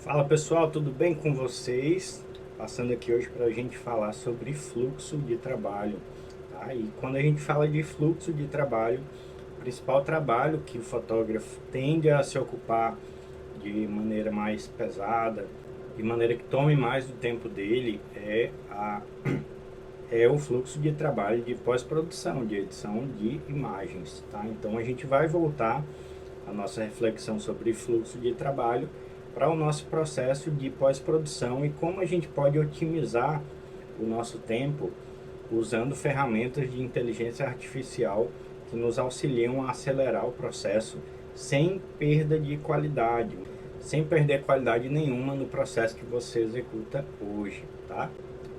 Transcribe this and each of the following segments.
Fala pessoal, tudo bem com vocês? Passando aqui hoje para a gente falar sobre fluxo de trabalho, tá? E quando a gente fala de fluxo de trabalho, o principal trabalho que o fotógrafo tende a se ocupar de maneira mais pesada, de maneira que tome mais do tempo dele, é o fluxo de trabalho de pós-produção, de edição de imagens, tá? Então a gente vai voltar a nossa reflexão sobre fluxo de trabalho para o nosso processo de pós-produção e como a gente pode otimizar o nosso tempo usando ferramentas de inteligência artificial que nos auxiliam a acelerar o processo sem perda de qualidade, sem perder qualidade nenhuma no processo que você executa hoje, tá?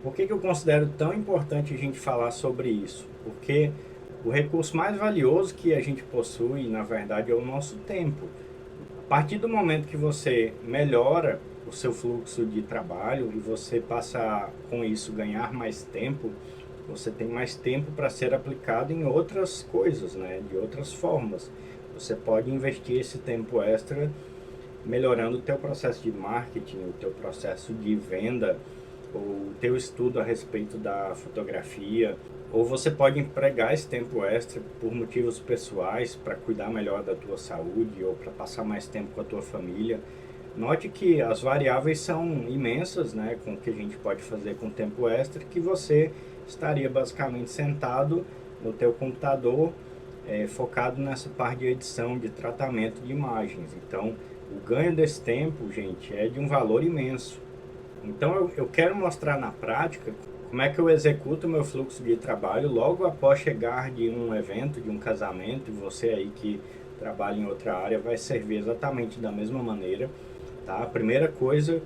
Por que eu considero tão importante a gente falar sobre isso? Porque o recurso mais valioso que a gente possui, na verdade, é o nosso tempo. A partir do momento que você melhora o seu fluxo de trabalho e você passa a, com isso, ganhar mais tempo, você tem mais tempo para ser aplicado em outras coisas, né? De outras formas. Você pode investir esse tempo extra melhorando o teu processo de marketing, o teu processo de venda, o teu estudo a respeito da fotografia, ou você pode empregar esse tempo extra por motivos pessoais, para cuidar melhor da tua saúde ou para passar mais tempo com a tua família. Note que as variáveis são imensas, né, com o que a gente pode fazer com tempo extra, que você estaria basicamente sentado no teu computador, focado nessa parte de edição, de tratamento de imagens. Então, o ganho desse tempo, gente, é de um valor imenso. Então eu quero mostrar na prática como é que eu executo o meu fluxo de trabalho logo após chegar de um evento, de um casamento, e você aí que trabalha em outra área vai servir exatamente da mesma maneira, tá? A primeira coisa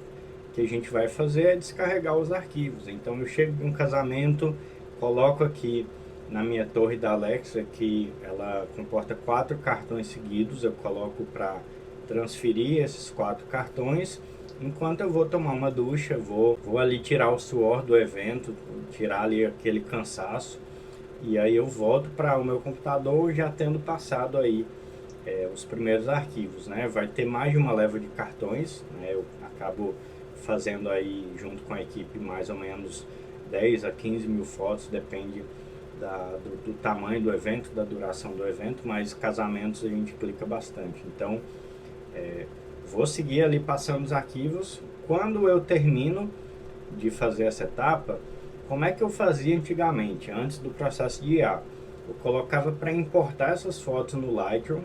que a gente vai fazer é descarregar os arquivos. Então eu chego de um casamento, coloco aqui na minha torre da Alexa, que ela comporta 4 cartões seguidos, eu coloco para transferir esses 4 cartões. Enquanto eu vou tomar uma ducha, vou ali tirar o suor do evento, tirar ali aquele cansaço, e aí eu volto para o meu computador já tendo passado aí os primeiros arquivos, né? Vai ter mais de uma leva de cartões, né? Eu acabo fazendo aí junto com a equipe mais ou menos 10 a 15 mil fotos, depende do tamanho do evento, da duração do evento, mas casamentos a gente clica bastante. Então, vou seguir ali passando os arquivos. Quando eu termino de fazer essa etapa, como é que eu fazia antigamente, antes do processo de IA? Eu colocava para importar essas fotos no Lightroom,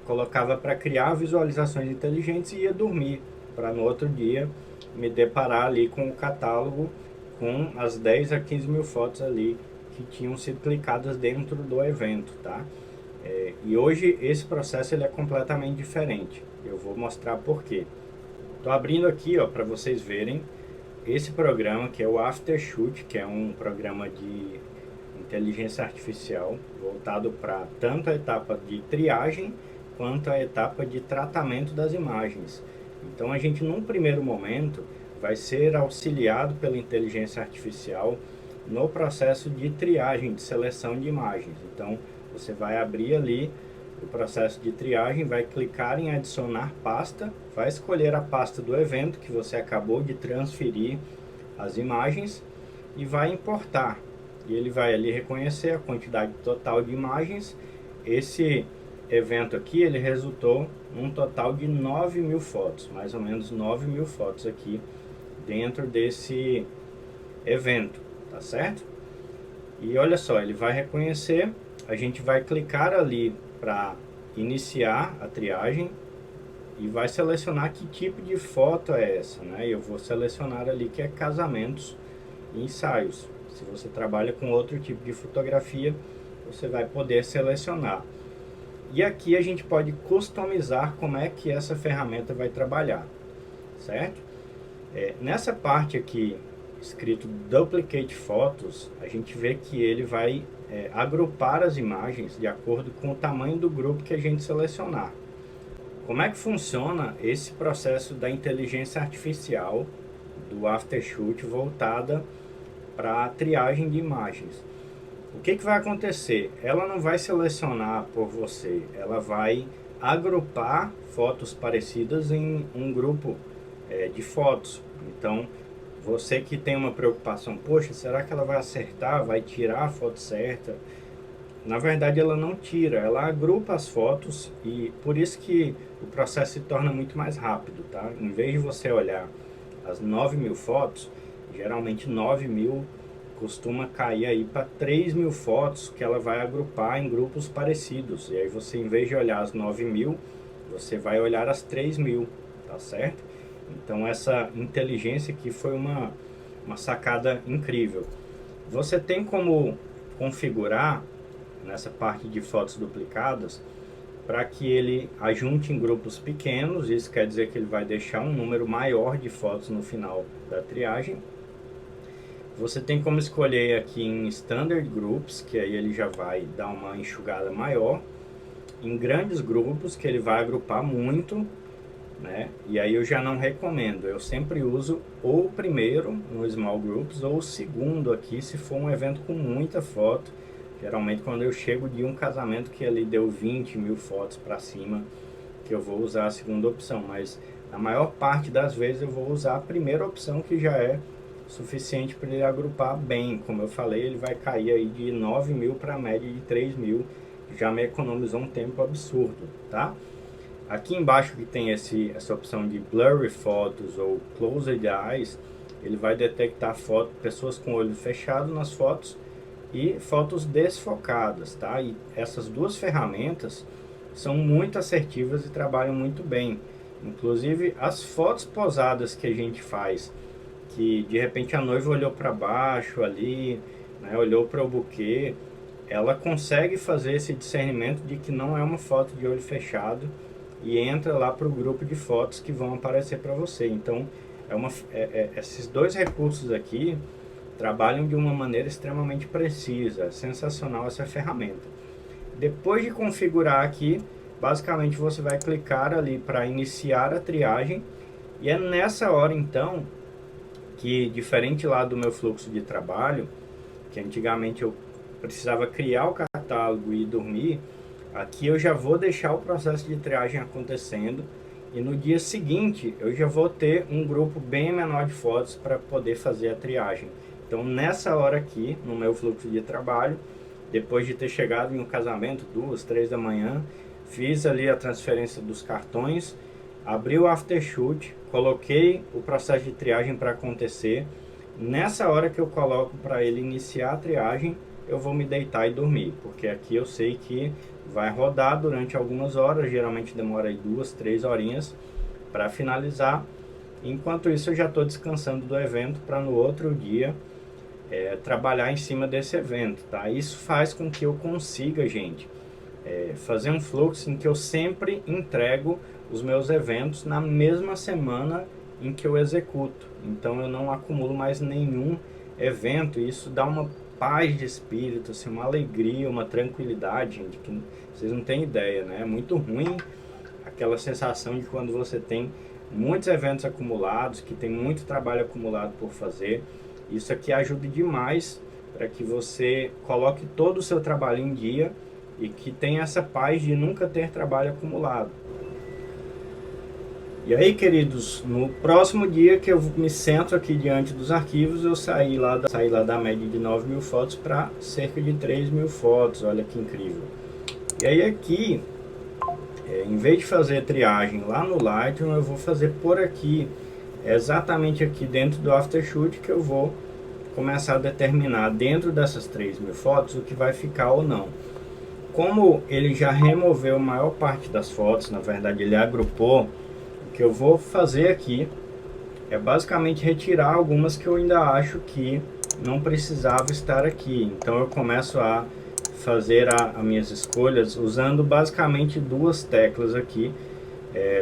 colocava para criar visualizações inteligentes e ia dormir, para no outro dia me deparar ali com o catálogo com as 10 a 15 mil fotos ali que tinham sido clicadas dentro do evento, tá? E hoje esse processo ele é completamente diferente. Eu vou mostrar por quê. Estou abrindo aqui, ó, para vocês verem esse programa que é o Aftershoot, que é um programa de inteligência artificial voltado para tanto a etapa de triagem quanto a etapa de tratamento das imagens. Então a gente num primeiro momento vai ser auxiliado pela inteligência artificial no processo de triagem, de seleção de imagens. Então você vai abrir ali o processo de triagem, vai clicar em adicionar pasta, vai escolher a pasta do evento que você acabou de transferir as imagens e vai importar. E ele vai ali reconhecer a quantidade total de imagens. Esse evento aqui, ele resultou num total de 9 mil fotos, mais ou menos 9 mil fotos aqui dentro desse evento, tá certo? E olha só, ele vai reconhecer, a gente vai clicar ali para iniciar a triagem e vai selecionar que tipo de foto é essa, né? Eu vou selecionar ali que é casamentos e ensaios. Se você trabalha com outro tipo de fotografia, você vai poder selecionar. E aqui a gente pode customizar como é que essa ferramenta vai trabalhar, certo? Nessa parte aqui, escrito Duplicate Photos, a gente vê que ele vai agrupar as imagens de acordo com o tamanho do grupo que a gente selecionar. Como é que funciona esse processo da inteligência artificial do Aftershoot voltada para a triagem de imagens? O que vai acontecer? Ela não vai selecionar por você, ela vai agrupar fotos parecidas em um grupo de fotos. Então, você que tem uma preocupação, poxa, será que ela vai acertar, vai tirar a foto certa? Na verdade, ela não tira, ela agrupa as fotos e por isso que o processo se torna muito mais rápido, tá? Em vez de você olhar as 9.000 fotos, geralmente 9.000 costuma cair aí para 3.000 fotos que ela vai agrupar em grupos parecidos. E aí você, em vez de olhar as 9.000, você vai olhar as 3.000, tá certo? Então essa inteligência aqui foi uma sacada incrível. Você tem como configurar nessa parte de fotos duplicadas para que ele ajunte em grupos pequenos. Isso quer dizer que ele vai deixar um número maior de fotos no final da triagem. Você tem como escolher aqui em Standard Groups, que aí ele já vai dar uma enxugada maior. Em grandes grupos, que ele vai agrupar muito, né? E aí eu já não recomendo. Eu sempre uso ou o primeiro no Small Groups ou o segundo aqui, se for um evento com muita foto. Geralmente quando eu chego de um casamento que ali deu 20.000 fotos para cima, que eu vou usar a segunda opção. Mas na maior parte das vezes eu vou usar a primeira opção, que já é suficiente para ele agrupar bem. Como eu falei, ele vai cair aí de 9.000 para a média de 3.000. Já me economizou um tempo absurdo, tá? Aqui embaixo que tem essa opção de Blurry Photos ou Closed Eyes, ele vai detectar pessoas com o olho fechado nas fotos e fotos desfocadas, tá? E essas duas ferramentas são muito assertivas e trabalham muito bem. Inclusive as fotos posadas que a gente faz, que de repente a noiva olhou para baixo ali, né, olhou para o buquê, ela consegue fazer esse discernimento de que não é uma foto de olho fechado e entra lá para o grupo de fotos que vão aparecer para você. Então, esses dois recursos aqui trabalham de uma maneira extremamente precisa. É sensacional essa ferramenta. Depois de configurar aqui, basicamente você vai clicar ali para iniciar a triagem e é nessa hora então que, diferente lá do meu fluxo de trabalho, que antigamente eu precisava criar o catálogo e dormir, aqui eu já vou deixar o processo de triagem acontecendo e no dia seguinte eu já vou ter um grupo bem menor de fotos para poder fazer a triagem. Então nessa hora aqui, no meu fluxo de trabalho, depois de ter chegado em um casamento, 2, 3 da manhã, fiz ali a transferência dos cartões, abri o Aftershoot, coloquei o processo de triagem para acontecer. Nessa hora que eu coloco para ele iniciar a triagem, eu vou me deitar e dormir, porque aqui eu sei que vai rodar durante algumas horas, geralmente demora aí 2, 3 horinhas para finalizar. Enquanto isso eu já estou descansando do evento para no outro dia trabalhar em cima desse evento, tá? Isso faz com que eu consiga, gente, fazer um fluxo em que eu sempre entrego os meus eventos na mesma semana em que eu executo. Então eu não acumulo mais nenhum evento e isso dá uma paz de espírito, assim, uma alegria, uma tranquilidade, gente, que vocês não têm ideia, né? É muito ruim aquela sensação de quando você tem muitos eventos acumulados, que tem muito trabalho acumulado por fazer. Isso aqui ajuda demais para que você coloque todo o seu trabalho em dia e que tenha essa paz de nunca ter trabalho acumulado. E aí, queridos, no próximo dia que eu me sento aqui diante dos arquivos, eu saí lá da média de 9.000 fotos para cerca de 3.000 fotos. Olha que incrível. E aí aqui, em vez de fazer triagem lá no Lightroom, eu vou fazer por aqui. É exatamente aqui dentro do Aftershoot que eu vou começar a determinar dentro dessas 3.000 fotos o que vai ficar ou não. Como ele já removeu a maior parte das fotos, na verdade ele agrupou, o que eu vou fazer aqui é basicamente retirar algumas que eu ainda acho que não precisava estar aqui. Então eu começo a fazer as minhas escolhas usando basicamente duas teclas aqui.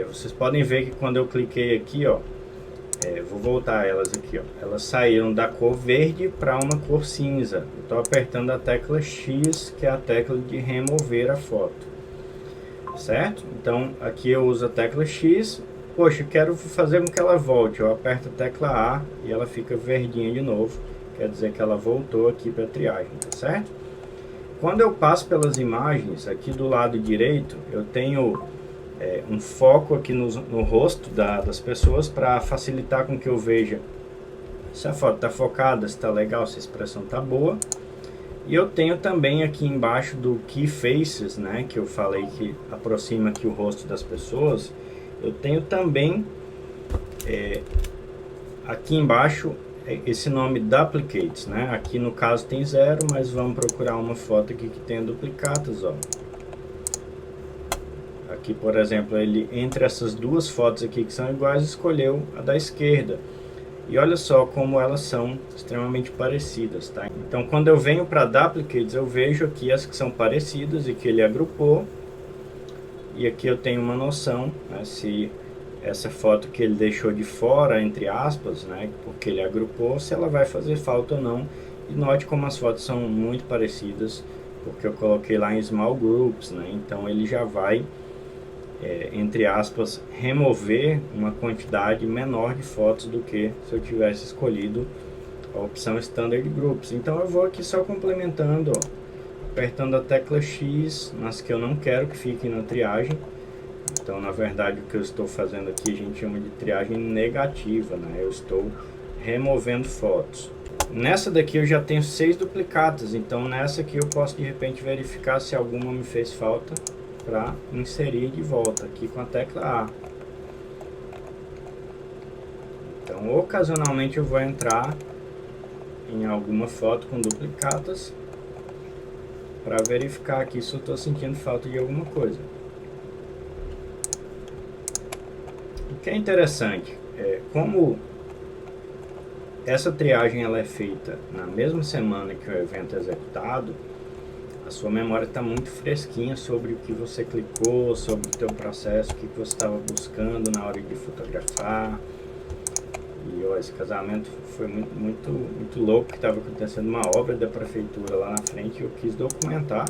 Vocês podem ver que quando eu cliquei aqui, ó, vou voltar elas aqui, ó, elas saíram da cor verde para uma cor cinza. Estou apertando a tecla X, que é a tecla de remover a foto, certo? Então aqui eu uso a tecla X. Poxa, eu quero fazer com que ela volte. Eu aperto a tecla A e ela fica verdinha de novo. Quer dizer que ela voltou aqui para a triagem, tá certo? Quando eu passo pelas imagens, aqui do lado direito, eu tenho um foco aqui no rosto das pessoas para facilitar com que eu veja se a foto está focada, se está legal, se a expressão está boa. E eu tenho também aqui embaixo do Key Faces, né, que eu falei que aproxima aqui o rosto das pessoas. Eu tenho também aqui embaixo esse nome Duplicates, né? Aqui no caso tem 0, mas vamos procurar uma foto aqui que tenha duplicatas, ó. Aqui, por exemplo, ele entre essas duas fotos aqui que são iguais, escolheu a da esquerda. E olha só como elas são extremamente parecidas, tá? Então, quando eu venho para Duplicates, eu vejo aqui as que são parecidas e que ele agrupou. E aqui eu tenho uma noção, né, se essa foto que ele deixou de fora, entre aspas, né, porque ele agrupou, se ela vai fazer falta ou não. E note como as fotos são muito parecidas, porque eu coloquei lá em Small Groups, né? Então ele já vai, entre aspas, remover uma quantidade menor de fotos do que se eu tivesse escolhido a opção Standard Groups. Então eu vou aqui só complementando, ó, apertando a tecla X nas que eu não quero que fiquem na triagem. Então, na verdade, o que eu estou fazendo aqui a gente chama de triagem negativa, né? Eu estou removendo fotos. Nessa daqui eu já tenho 6 duplicatas, então nessa aqui eu posso de repente verificar se alguma me fez falta para inserir de volta aqui com a tecla A. Então, ocasionalmente eu vou entrar em alguma foto com duplicatas para verificar aqui se eu estou sentindo falta de alguma coisa. O que é interessante como essa triagem ela é feita na mesma semana que o evento é executado, a sua memória está muito fresquinha sobre o que você clicou, sobre o teu processo, o que você estava buscando na hora de fotografar. E ó, esse casamento foi muito louco, que estava acontecendo uma obra da prefeitura lá na frente e eu quis documentar,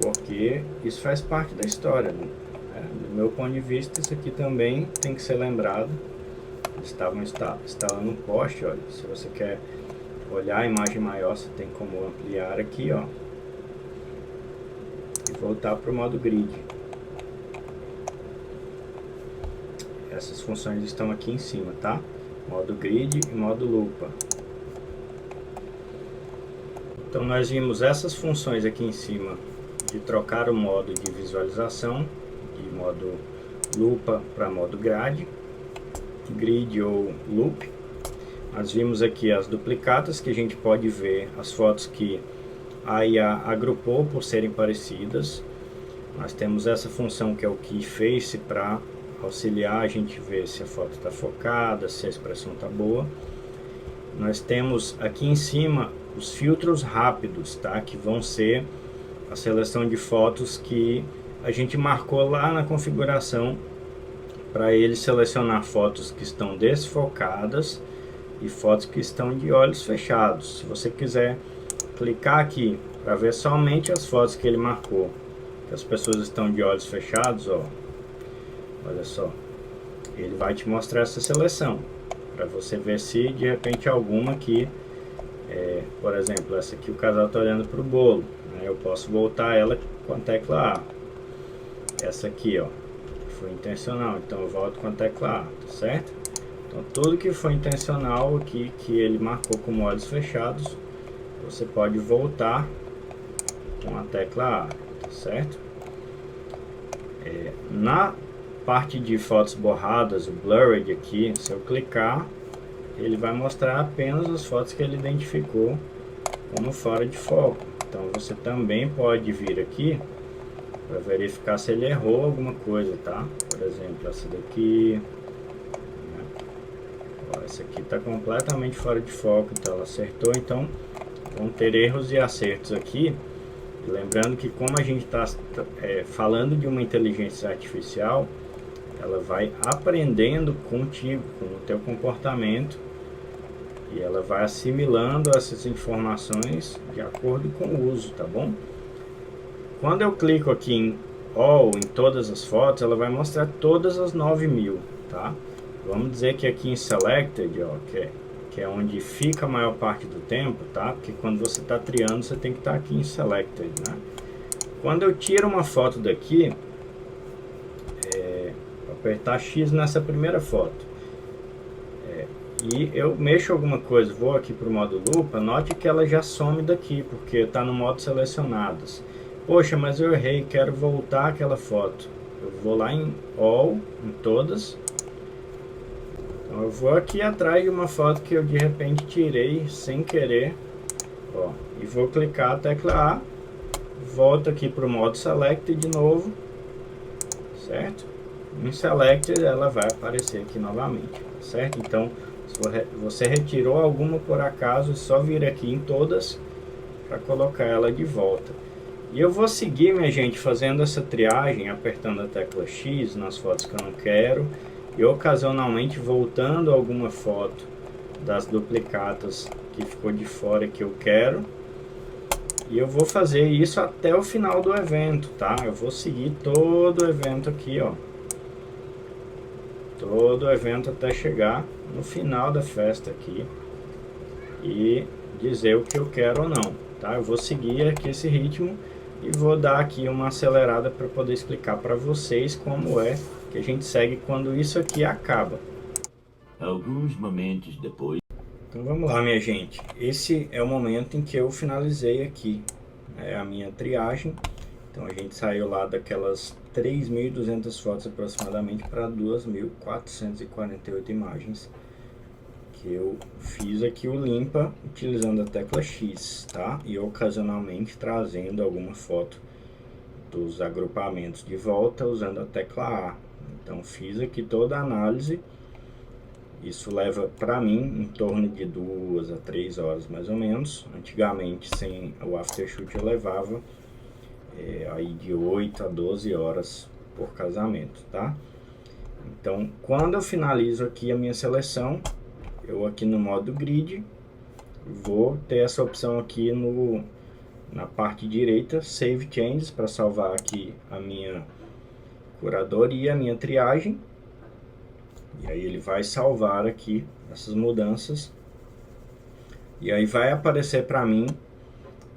porque isso faz parte da história, né? Do meu ponto de vista, isso aqui também tem que ser lembrado. Estavam instalando um poste, olha, se você quer olhar a imagem maior, você tem como ampliar aqui, ó, e voltar para o modo grid. Essas funções estão aqui em cima, tá? Modo grid e modo lupa. Então nós vimos essas funções aqui em cima de trocar o modo de visualização de modo lupa para modo grid ou loop. Nós vimos aqui as duplicatas, que a gente pode ver as fotos que a IA agrupou por serem parecidas. Nós temos essa função que é o Key Face para auxiliar a gente ver se a foto está focada, se a expressão está boa. Nós temos aqui em cima os filtros rápidos, tá? Que vão ser a seleção de fotos que a gente marcou lá na configuração para ele selecionar fotos que estão desfocadas e fotos que estão de olhos fechados. Se você quiser clicar aqui para ver somente as fotos que ele marcou, que as pessoas estão de olhos fechados, ó, olha só, ele vai te mostrar essa seleção para você ver se de repente alguma aqui, por exemplo, essa aqui o casal está olhando para o bolo, né? Eu posso voltar ela com a tecla A. Essa aqui, ó, foi intencional, então eu volto com a tecla A, tá certo? Então tudo que foi intencional aqui, que ele marcou como olhos fechados, você pode voltar com a tecla A, tá certo? Na parte de fotos borradas, o blurred aqui, se eu clicar, ele vai mostrar apenas as fotos que ele identificou como fora de foco. Então você também pode vir aqui para verificar se ele errou alguma coisa, tá? Por exemplo, essa daqui, né? Ó, essa aqui está completamente fora de foco, então ela acertou. Então vão ter erros e acertos aqui. E lembrando que como a gente está falando de uma inteligência artificial, ela vai aprendendo contigo, com o teu comportamento, e ela vai assimilando essas informações de acordo com o uso, tá bom? Quando eu clico aqui em All, em todas as fotos, ela vai mostrar todas as 9.000, tá? Vamos dizer que aqui em Selected, ó, que é onde fica a maior parte do tempo, tá? Porque quando você está triando, você tem que estar aqui em Selected, né? Quando eu tiro uma foto daqui, apertar X nessa primeira foto. E eu mexo alguma coisa, vou aqui para o modo lupa, note que ela já some daqui, porque está no modo selecionados. Poxa, mas eu errei, quero voltar aquela foto. Eu vou lá em All, em todas. Então eu vou aqui atrás de uma foto que eu de repente tirei sem querer. Ó, e vou clicar a tecla A, volto aqui para o modo Select de novo, certo? Em Select ela vai aparecer aqui novamente, certo? Então, se você retirou alguma por acaso, é só vir aqui em todas para colocar ela de volta. E eu vou seguir, minha gente, fazendo essa triagem, apertando a tecla X nas fotos que eu não quero e ocasionalmente voltando alguma foto das duplicatas que ficou de fora que eu quero. E eu vou fazer isso até o final do evento, tá? Eu vou seguir todo o evento aqui, ó. Todo o evento até chegar no final da festa aqui e dizer o que eu quero ou não, tá? Eu vou seguir aqui esse ritmo e vou dar aqui uma acelerada para poder explicar para vocês como é que a gente segue quando isso aqui acaba. Alguns momentos depois. Então vamos lá, minha gente. Esse é o momento em que eu finalizei aqui a minha triagem. Então a gente saiu lá daquelas 3.200 fotos aproximadamente para 2.448 imagens que eu fiz aqui o limpa utilizando a tecla X, tá? E ocasionalmente trazendo alguma foto dos agrupamentos de volta usando a tecla A. Então fiz aqui toda a análise. Isso leva para mim em torno de 2 a 3 horas mais ou menos. Antigamente, sem o Aftershoot, eu levava aí de 8 a 12 horas por casamento, tá? Então, quando eu finalizo aqui a minha seleção, eu aqui no modo grid, vou ter essa opção aqui na parte direita, Save Changes, para salvar aqui a minha curadoria, a minha triagem. E aí ele vai salvar aqui essas mudanças. E aí vai aparecer para mim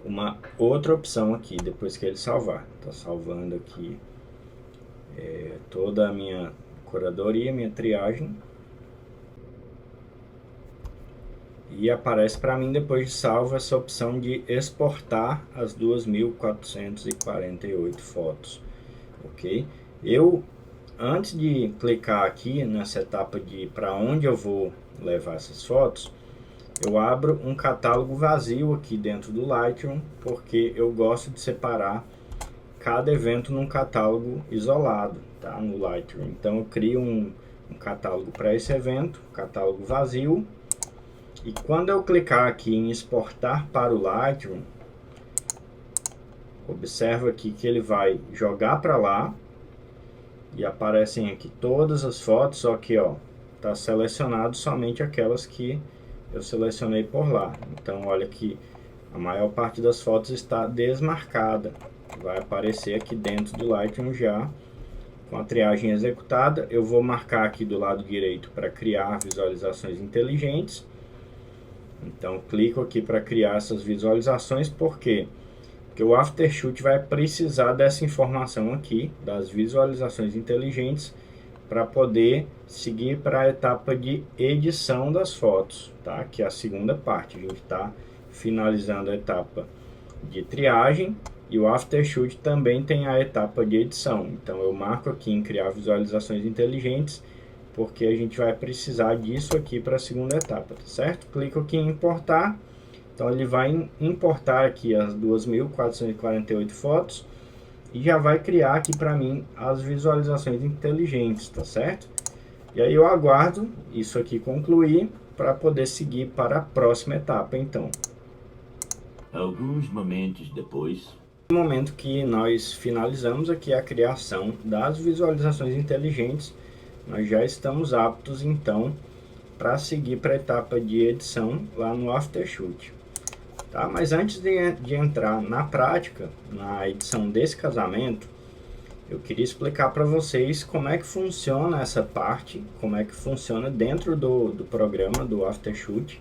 uma outra opção aqui, depois que ele salvar. Tá salvando aqui toda a minha curadoria, minha triagem. E aparece para mim depois de salvo essa opção de exportar as 2.448 fotos. Ok? Antes de clicar aqui nessa etapa de para onde eu vou levar essas fotos, eu abro um catálogo vazio aqui dentro do Lightroom, porque eu gosto de separar cada evento num catálogo isolado, tá? No Lightroom. Então eu crio um catálogo para esse evento, catálogo vazio, e quando eu clicar aqui em exportar para o Lightroom, observa aqui que ele vai jogar para lá. E aparecem aqui todas as fotos, só que ó, tá selecionado somente aquelas que eu selecionei por lá. Então olha que a maior parte das fotos está desmarcada. Vai aparecer aqui dentro do Lightroom já com a triagem executada. Eu vou marcar aqui do lado direito para criar visualizações inteligentes. Então clico aqui para criar essas visualizações, por quê? Porque o Aftershoot vai precisar dessa informação aqui, das visualizações inteligentes, para poder seguir para a etapa de edição das fotos, tá? Que é a segunda parte. A gente está finalizando a etapa de triagem e o Aftershoot também tem a etapa de edição. Então eu marco aqui em criar visualizações inteligentes, porque a gente vai precisar disso aqui para a segunda etapa, tá certo? Clico aqui em importar. Então ele vai importar aqui as 2.448 fotos e já vai criar aqui para mim as visualizações inteligentes, tá certo? E aí eu aguardo isso aqui concluir para poder seguir para a próxima etapa, então. Alguns momentos depois. No momento que nós finalizamos aqui a criação das visualizações inteligentes, nós já estamos aptos então para seguir para a etapa de edição lá no Aftershoot. Tá? Mas antes de entrar na prática, na edição desse casamento, eu queria explicar para vocês como é que funciona essa parte, como é que funciona dentro do programa do Aftershoot,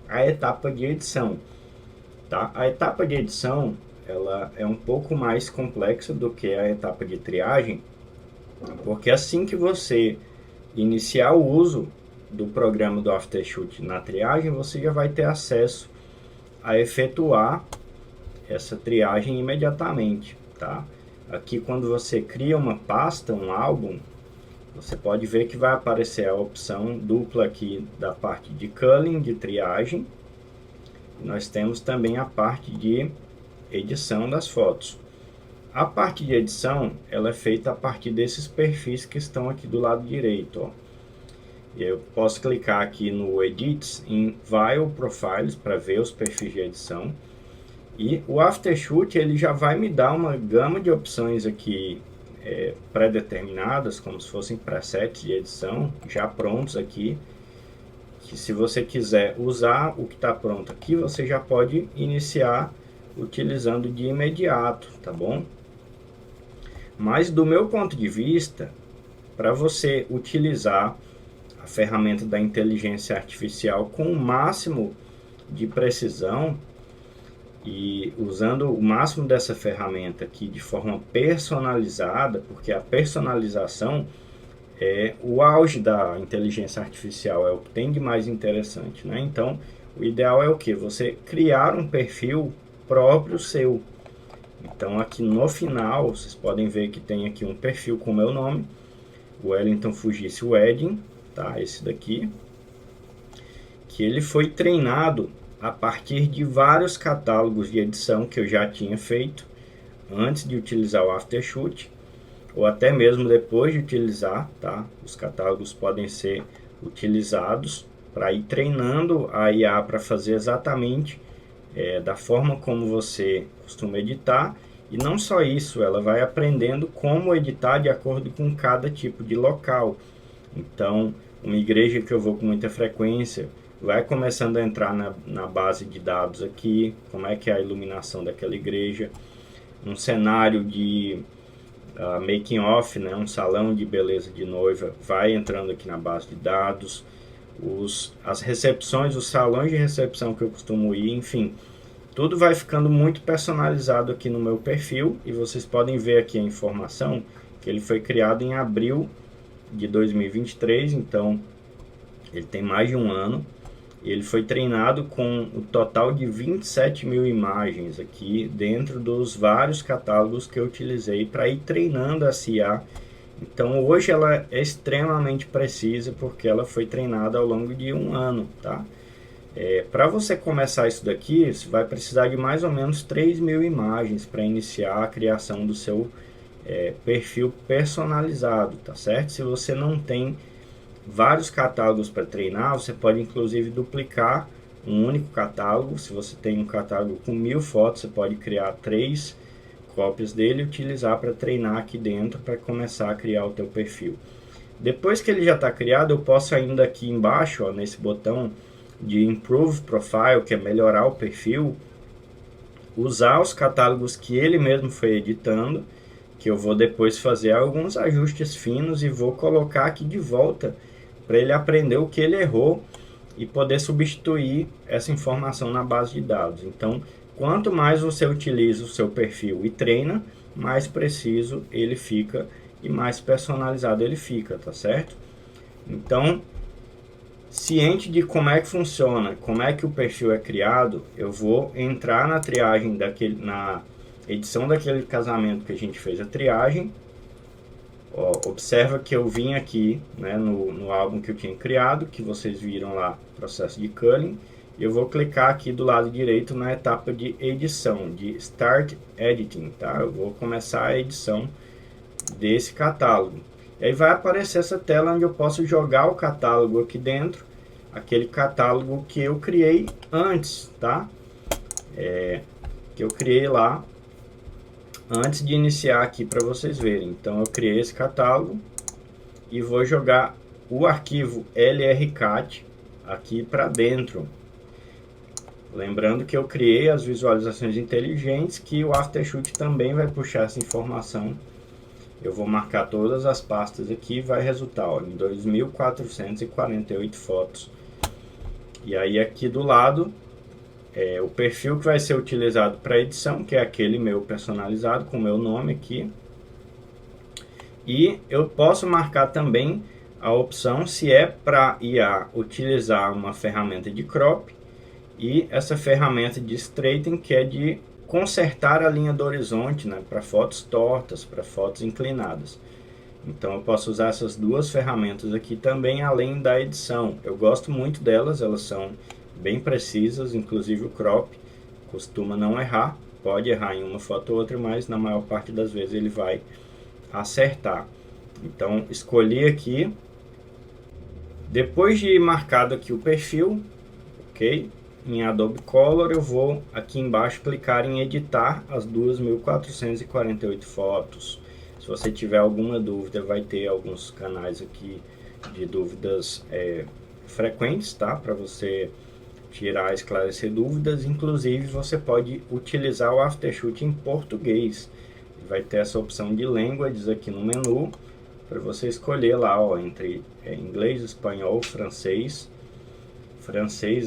a etapa de edição. Tá? A etapa de edição ela é um pouco mais complexa do que a etapa de triagem, Porque assim que você iniciar o uso do programa do Aftershoot na triagem, você já vai ter acesso a efetuar essa triagem imediatamente, tá? Aqui quando você cria uma pasta, um álbum, você pode ver que vai aparecer a opção dupla aqui da parte de culling, de triagem. Nós temos também a parte de edição das fotos. A parte de edição, ela é feita a partir desses perfis que estão aqui do lado direito, ó. E eu posso clicar aqui no Edits, em File Profiles, para ver os perfis de edição. E o Aftershoot, ele já vai me dar uma gama de opções aqui pré-determinadas, como se fossem presets de edição, já prontos aqui, que se você quiser usar o que está pronto aqui, você já pode iniciar utilizando de imediato, tá bom? Mas do meu ponto de vista, para você utilizar a ferramenta da inteligência artificial com o máximo de precisão, e usando o máximo dessa ferramenta aqui de forma personalizada, porque a personalização é o auge da inteligência artificial, é o que tem de mais interessante, né? Então, o ideal é o que? Você criar um perfil próprio seu. Então, aqui no final, vocês podem ver que tem aqui um perfil com o meu nome, Wellington Fugisse Wedding, tá? Esse daqui, que ele foi treinado a partir de vários catálogos de edição que eu já tinha feito antes de utilizar o Aftershoot, ou até mesmo depois de utilizar, tá? Os catálogos podem ser utilizados para ir treinando a IA para fazer exatamente da forma como você costuma editar. E não só isso, ela vai aprendendo como editar de acordo com cada tipo de local. Então, uma igreja que eu vou com muita frequência, vai começando a entrar na base de dados aqui, como é que é a iluminação daquela igreja, um cenário de making off, né, um salão de beleza de noiva, vai entrando aqui na base de dados, as recepções, os salões de recepção que eu costumo ir, enfim, tudo vai ficando muito personalizado aqui no meu perfil, e vocês podem ver aqui a informação que ele foi criado em abril de 2023, então ele tem mais de um ano. Ele foi treinado com o total de 27 mil imagens aqui dentro dos vários catálogos que eu utilizei para ir treinando a CIA. Então hoje ela é extremamente precisa porque ela foi treinada ao longo de um ano, tá? Para você começar isso daqui, você vai precisar de mais ou menos 3 mil imagens para iniciar a criação do seu perfil personalizado, tá certo? Se você não tem vários catálogos para treinar, você pode inclusive duplicar um único catálogo. Se você tem um catálogo com 1000 fotos, você pode criar 3 cópias dele e utilizar para treinar aqui dentro para começar a criar o teu perfil. Depois que ele já está criado, eu posso ainda aqui embaixo, ó, nesse botão de Improve Profile, que é melhorar o perfil, usar os catálogos que ele mesmo foi editando, que eu vou depois fazer alguns ajustes finos e vou colocar aqui de volta para ele aprender o que ele errou e poder substituir essa informação na base de dados. Então, quanto mais você utiliza o seu perfil e treina, mais preciso ele fica e mais personalizado ele fica, tá certo? Então, ciente de como é que funciona, como é que o perfil é criado, eu vou entrar na triagem na edição daquele casamento que a gente fez a triagem. Ó, observa que eu vim aqui, né, no álbum que eu tinha criado, que vocês viram lá, processo de culling. Eu vou clicar aqui do lado direito na etapa de edição, de Start Editing, tá? Eu vou começar a edição desse catálogo. E aí vai aparecer essa tela onde eu posso jogar o catálogo aqui dentro, aquele catálogo que eu criei antes, tá? Que eu criei lá antes de iniciar aqui para vocês verem. Então eu criei esse catálogo e vou jogar o arquivo LRCAT aqui para dentro. Lembrando que eu criei as visualizações inteligentes, que o Aftershoot também vai puxar essa informação. Eu vou marcar todas as pastas aqui, vai resultar ó, em 2.448 fotos. E aí aqui do lado o perfil que vai ser utilizado para edição, que é aquele meu personalizado com o meu nome aqui. E eu posso marcar também a opção se é para IA utilizar uma ferramenta de crop e essa ferramenta de straightening, que é de consertar a linha do horizonte, né, para fotos tortas, para fotos inclinadas. Então eu posso usar essas duas ferramentas aqui também, além da edição. Eu gosto muito delas, elas são bem precisas, inclusive o crop costuma não errar. Pode errar em uma foto ou outra, mas na maior parte das vezes ele vai acertar. Então escolhi aqui, depois de marcado aqui o perfil, ok? Em Adobe Color eu vou aqui embaixo clicar em editar as 2.448 fotos. Se você tiver alguma dúvida, vai ter alguns canais aqui de dúvidas frequentes, tá? Para você tirar, esclarecer dúvidas. Inclusive você pode utilizar o Aftershoot em português. Vai ter essa opção de Languages aqui no menu para você escolher lá, ó, entre inglês, espanhol, francês,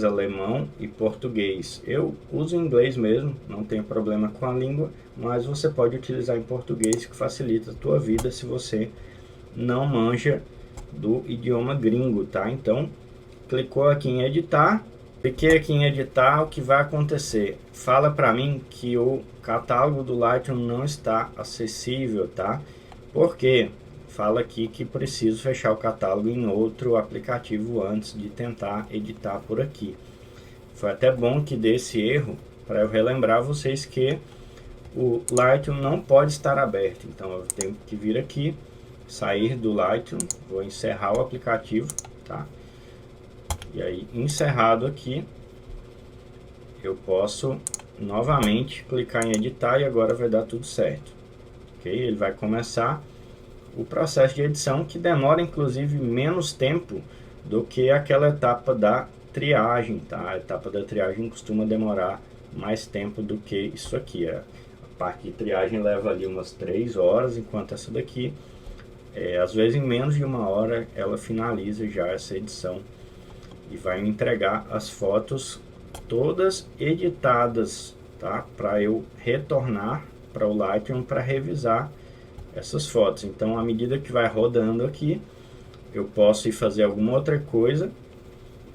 alemão e português. Eu uso inglês mesmo, não tenho problema com a língua, mas você pode utilizar em português, que facilita a tua vida se você não manja do idioma gringo, tá? Então, clicou aqui em editar, cliquei aqui em editar, o que vai acontecer? Fala para mim que o catálogo do Lightroom não está acessível, tá? Por quê? Fala aqui que preciso fechar o catálogo em outro aplicativo antes de tentar editar por aqui. Foi até bom que dê esse erro para eu relembrar vocês que o Lightroom não pode estar aberto. Então eu tenho que vir aqui, sair do Lightroom, vou encerrar o aplicativo, tá? E aí, encerrado aqui, eu posso novamente clicar em editar e agora vai dar tudo certo, ok? Ele vai começar o processo de edição, que demora inclusive menos tempo do que aquela etapa da triagem, tá? A etapa da triagem costuma demorar mais tempo do que isso aqui. A parte de triagem leva ali umas 3 horas, enquanto essa daqui, às vezes em menos de 1 hora, ela finaliza já essa edição e vai me entregar as fotos todas editadas, tá? Para eu retornar para o Lightroom para revisar essas fotos. Então, à medida que vai rodando aqui, eu posso ir fazer alguma outra coisa,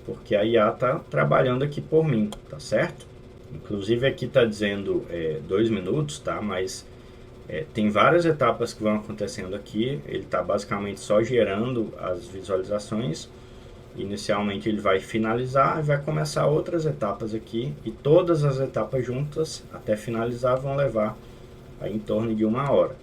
porque a IA está trabalhando aqui por mim, tá certo? Inclusive aqui está dizendo 2 minutos, tá? Mas tem várias etapas que vão acontecendo aqui. Ele está basicamente só gerando as visualizações. Inicialmente ele vai finalizar e vai começar outras etapas aqui. E todas as etapas juntas, até finalizar, vão levar em torno de 1 hora.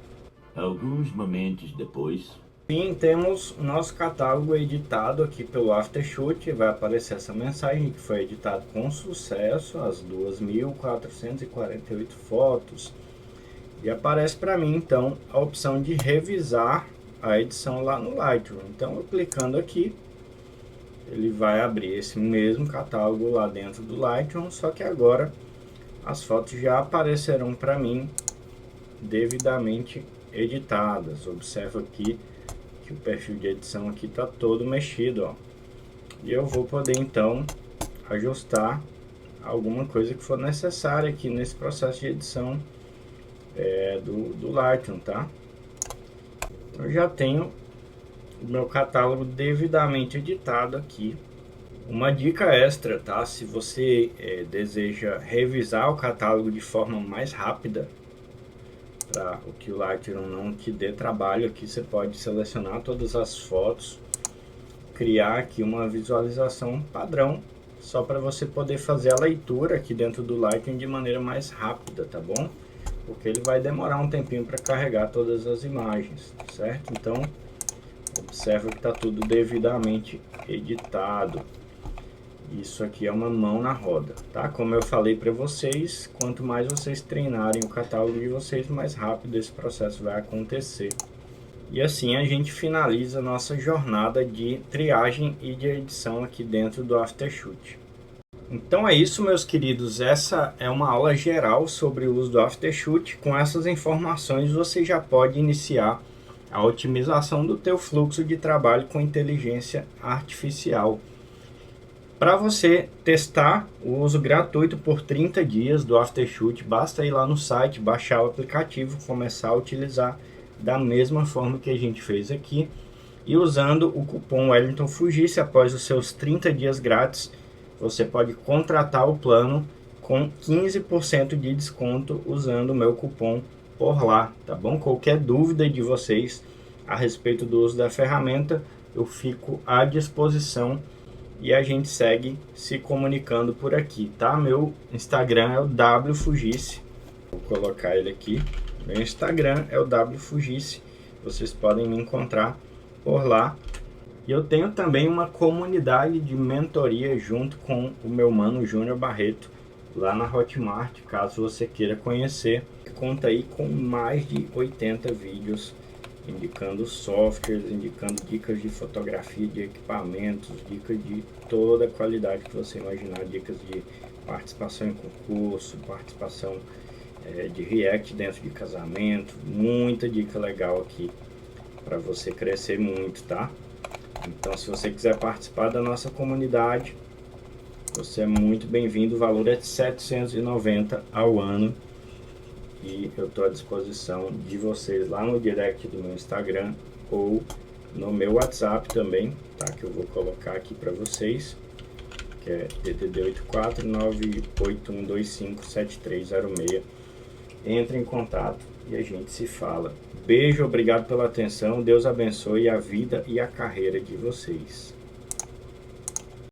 Alguns momentos depois. Sim, temos o nosso catálogo editado aqui pelo Aftershoot. Vai aparecer essa mensagem que foi editado com sucesso, as 2.448 fotos. E aparece para mim então a opção de revisar a edição lá no Lightroom. Então eu clicando aqui, ele vai abrir esse mesmo catálogo lá dentro do Lightroom, só que agora as fotos já aparecerão para mim devidamente editadas. Observa aqui que o perfil de edição aqui está todo mexido, ó. E eu vou poder então ajustar alguma coisa que for necessária aqui nesse processo de edição do Lightroom, tá? Eu já tenho o meu catálogo devidamente editado aqui. Uma dica extra, tá? Se você deseja revisar o catálogo de forma mais rápida, para o que o Lightroom não te dê trabalho, aqui você pode selecionar todas as fotos, criar aqui uma visualização padrão, só para você poder fazer a leitura aqui dentro do Lightroom de maneira mais rápida, tá bom? Porque ele vai demorar um tempinho para carregar todas as imagens, certo? Então, observa que está tudo devidamente editado. Isso aqui é uma mão na roda, tá? Como eu falei para vocês, quanto mais vocês treinarem o catálogo de vocês, mais rápido esse processo vai acontecer. E assim a gente finaliza a nossa jornada de triagem e de edição aqui dentro do Aftershoot. Então é isso, meus queridos, essa é uma aula geral sobre o uso do Aftershoot. Com essas informações você já pode iniciar a otimização do teu fluxo de trabalho com inteligência artificial. Para você testar o uso gratuito por 30 dias do Aftershoot, basta ir lá no site, baixar o aplicativo, começar a utilizar da mesma forma que a gente fez aqui. E usando o cupom Wellington Fugice, após os seus 30 dias grátis, você pode contratar o plano com 15% de desconto usando o meu cupom por lá, tá bom? Qualquer dúvida de vocês a respeito do uso da ferramenta, eu fico à disposição e a gente segue se comunicando por aqui, tá? Meu Instagram é o wfugice, vou colocar ele aqui. Meu Instagram é o wfugice, vocês podem me encontrar por lá. E eu tenho também uma comunidade de mentoria junto com o meu mano Júnior Barreto, lá na Hotmart, caso você queira conhecer. Conta aí com mais de 80 vídeos indicando softwares, indicando dicas de fotografia, de equipamentos, dicas de toda a qualidade que você imaginar, dicas de participação em concurso, participação de react dentro de casamento, muita dica legal aqui para você crescer muito, tá? Então, se você quiser participar da nossa comunidade, você é muito bem-vindo. O valor é de R$ 790 ao ano. E eu estou à disposição de vocês lá no direct do meu Instagram ou no meu WhatsApp também, tá? Que eu vou colocar aqui para vocês, que é DDD 84981257306. Entre em contato e a gente se fala. Beijo, obrigado pela atenção. Deus abençoe a vida e a carreira de vocês.